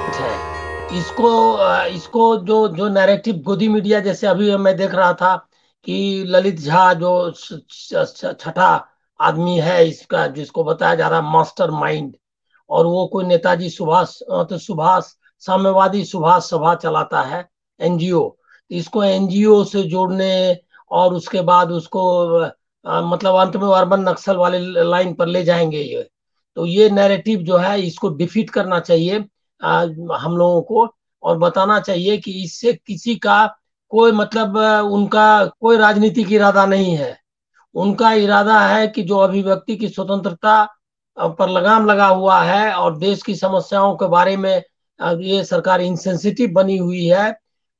है। इसको जो जो नैरेटिव गोदी मीडिया, जैसे अभी मैं देख रहा था कि ललित झा जो छठा आदमी है इसका, जिसको बताया जा रहा है मास्टर माइंड, और वो कोई नेताजी सुभाष तो सुभाष साम्यवादी सुभाष सभा चलाता है, एनजीओ। इसको एनजीओ से जोड़ने और उसके बाद उसको मतलब अंत में अर्बन नक्सल वाले लाइन पर ले जाएंगे ये। तो ये नैरेटिव जो है इसको डिफीट करना चाहिए हम लोगों को, और बताना चाहिए कि इससे किसी का कोई मतलब उनका कोई राजनीतिक इरादा नहीं है। उनका इरादा है कि जो अभिव्यक्ति की स्वतंत्रता पर लगाम लगा हुआ है और देश की समस्याओं के बारे में ये सरकार इंसेंसिटिव बनी हुई है।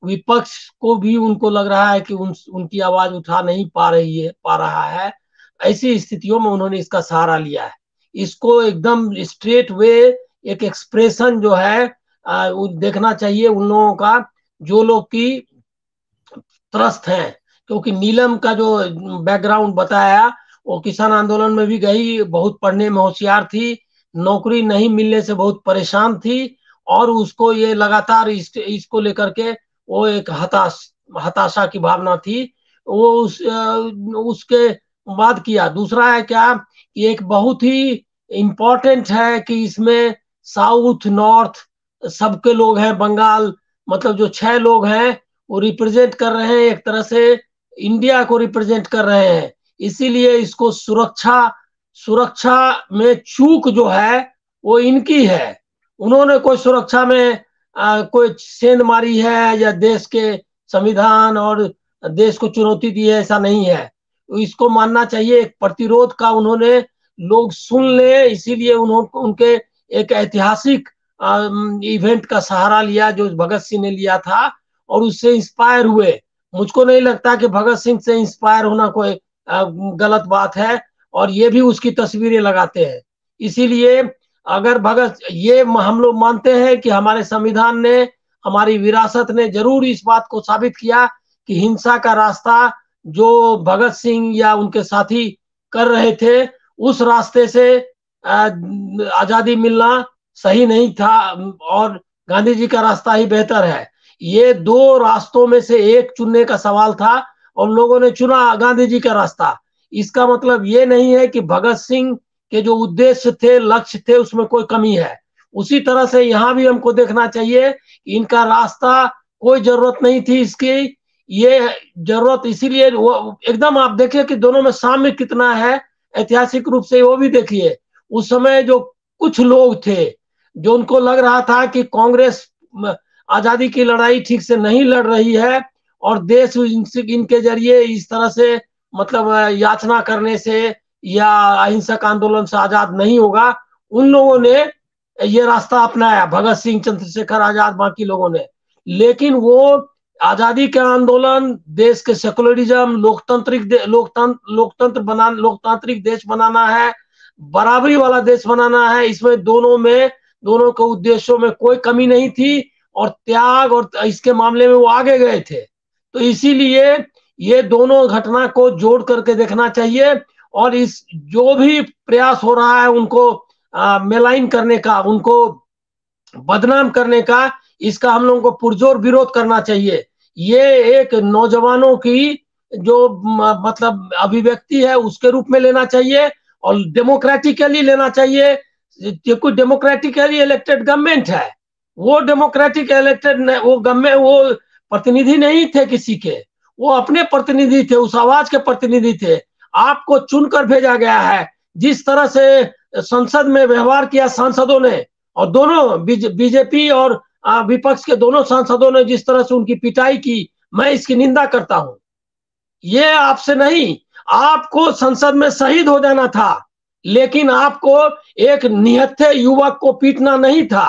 विपक्ष को भी उनको लग रहा है कि उनकी आवाज उठा नहीं पा रहा है। ऐसी स्थितियों में उन्होंने इसका सहारा लिया है। इसको एकदम स्ट्रेट वे एक एक्सप्रेशन जो है देखना चाहिए उन लोगों का, जो लोग की त्रस्त हैं। क्योंकि नीलम का जो बैकग्राउंड बताया, वो किसान आंदोलन में भी गई, बहुत पढ़ने में होशियार थी, नौकरी नहीं मिलने से बहुत परेशान थी, और उसको ये लगातार इसको लेकर के वो एक हताशा की भावना थी। वो उसके बाद किया। दूसरा है क्या कि एक बहुत ही इम्पोर्टेंट है कि इसमें साउथ नॉर्थ सबके लोग हैं, बंगाल, मतलब जो 6 लोग हैं वो रिप्रेजेंट कर रहे हैं, एक तरह से इंडिया को रिप्रेजेंट कर रहे हैं। इसीलिए इसको सुरक्षा सुरक्षा में चूक जो है वो इनकी है। उन्होंने कोई सुरक्षा में कोई सेंध मारी है या देश के संविधान और देश को चुनौती दी है, ऐसा नहीं है। तो इसको मानना चाहिए एक प्रतिरोध का उन्होंने लोग सुन ले, इसीलिए उन्होंने उनके एक ऐतिहासिक इवेंट का सहारा लिया जो भगत सिंह ने लिया था, और उससे इंस्पायर हुए। मुझको नहीं लगता कि भगत सिंह से इंस्पायर होना कोई गलत बात है, और ये भी उसकी तस्वीरें लगाते हैं। इसीलिए अगर भगत ये हम लोग मानते हैं कि हमारे संविधान ने, हमारी विरासत ने जरूर इस बात को साबित किया कि हिंसा का रास्ता जो भगत सिंह या उनके साथी कर रहे थे, उस रास्ते से आजादी मिलना सही नहीं था, और गांधी जी का रास्ता ही बेहतर है। ये दो रास्तों में से एक चुनने का सवाल था, और लोगों ने चुना गांधी जी का रास्ता। इसका मतलब ये नहीं है कि भगत सिंह के जो उद्देश्य थे, लक्ष्य थे, उसमें कोई कमी है। उसी तरह से यहाँ भी हमको देखना चाहिए कि इनका रास्ता कोई जरूरत नहीं थी इसकी। ये जरूरत इसीलिए वो एकदम, आप देखिए कि दोनों में साम्य कितना है ऐतिहासिक रूप से, वो भी देखिए। उस समय जो कुछ लोग थे जो उनको लग रहा था कि कांग्रेस आजादी की लड़ाई ठीक से नहीं लड़ रही है, और देश इनके जरिए इस तरह से मतलब याचना करने से या अहिंसक आंदोलन से आजाद नहीं होगा, उन लोगों ने ये रास्ता अपनाया, भगत सिंह, चंद्रशेखर आजाद, बाकी लोगों ने। लेकिन वो आजादी के आंदोलन, देश के सेकुलरिज्म, लोकतांत्रिक देश बनाना है, बराबरी वाला देश बनाना है, इसमें दोनों के उद्देश्यों में कोई कमी नहीं थी, और त्याग और इसके मामले में वो आगे गए थे। तो इसीलिए ये दोनों घटना को जोड़ करके देखना चाहिए, और इस जो भी प्रयास हो रहा है उनको मेलाइन करने का, उनको बदनाम करने का, इसका हम लोगों को पुरजोर विरोध करना चाहिए। ये एक नौजवानों की जो मतलब अभिव्यक्ति है उसके रूप में लेना चाहिए, और डेमोक्रेटिकली लेना चाहिए। ये कोई डेमोक्रेटिकली इलेक्टेड गवर्नमेंट है, वो डेमोक्रेटिक इलेक्टेड वो गवर्नमेंट, वो प्रतिनिधि नहीं थे किसी के, वो अपने प्रतिनिधि थे, उस आवाज के प्रतिनिधि थे। आपको चुनकर भेजा गया है। जिस तरह से संसद में व्यवहार किया सांसदों ने, और दोनों बीजेपी और विपक्ष के दोनों सांसदों ने जिस तरह से उनकी पिटाई की, मैं इसकी निंदा करता हूं। ये आपसे नहीं, आपको संसद में शहीद हो जाना था, लेकिन आपको एक निहत्थे युवक को पीटना नहीं था।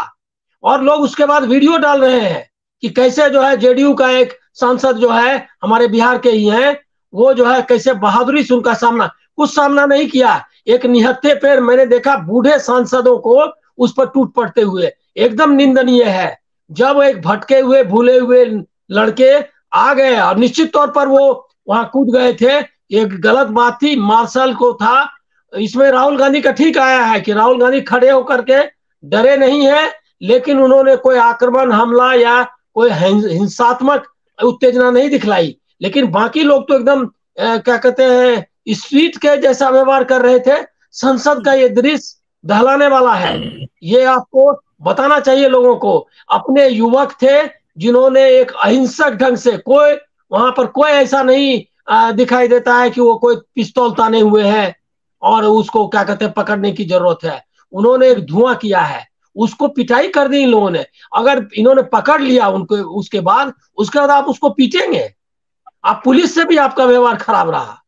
और लोग उसके बाद वीडियो डाल रहे हैं कि कैसे जो है जेडीयू का एक सांसद जो है, हमारे बिहार के ही हैं, वो जो है कैसे बहादुरी से उनका कुछ सामना नहीं किया। एक निहत्थे पे मैंने देखा बूढ़े सांसदों को उस पर टूट पड़ते हुए, एकदम निंदनीय है। जब एक भटके हुए भूले हुए लड़के आ गए और निश्चित तौर पर वो वहां कूद गए थे, एक गलत बात थी, मार्शल को था। इसमें राहुल गांधी का ठीक आया है कि राहुल गांधी खड़े होकर के डरे नहीं है, लेकिन उन्होंने कोई आक्रमण, हमला या कोई हिंसात्मक उत्तेजना नहीं दिखलाई। लेकिन बाकी लोग तो एकदम क्या कहते हैं, स्ट्रीट के जैसा व्यवहार कर रहे थे। संसद का ये दृश्य दहलाने वाला है। ये आपको बताना चाहिए लोगों को। अपने युवक थे जिन्होंने एक अहिंसक ढंग से, कोई वहां पर कोई ऐसा नहीं दिखाई देता है कि वो कोई पिस्तौल ताने हुए हैं और उसको क्या कहते हैं पकड़ने की जरूरत है। उन्होंने एक धुआं किया है, उसको पिटाई कर दी इन लोगों ने। अगर इन्होंने पकड़ लिया उनको उसके बाद, उसके बाद आप उसको पीटेंगे। आप पुलिस से भी आपका व्यवहार खराब रहा।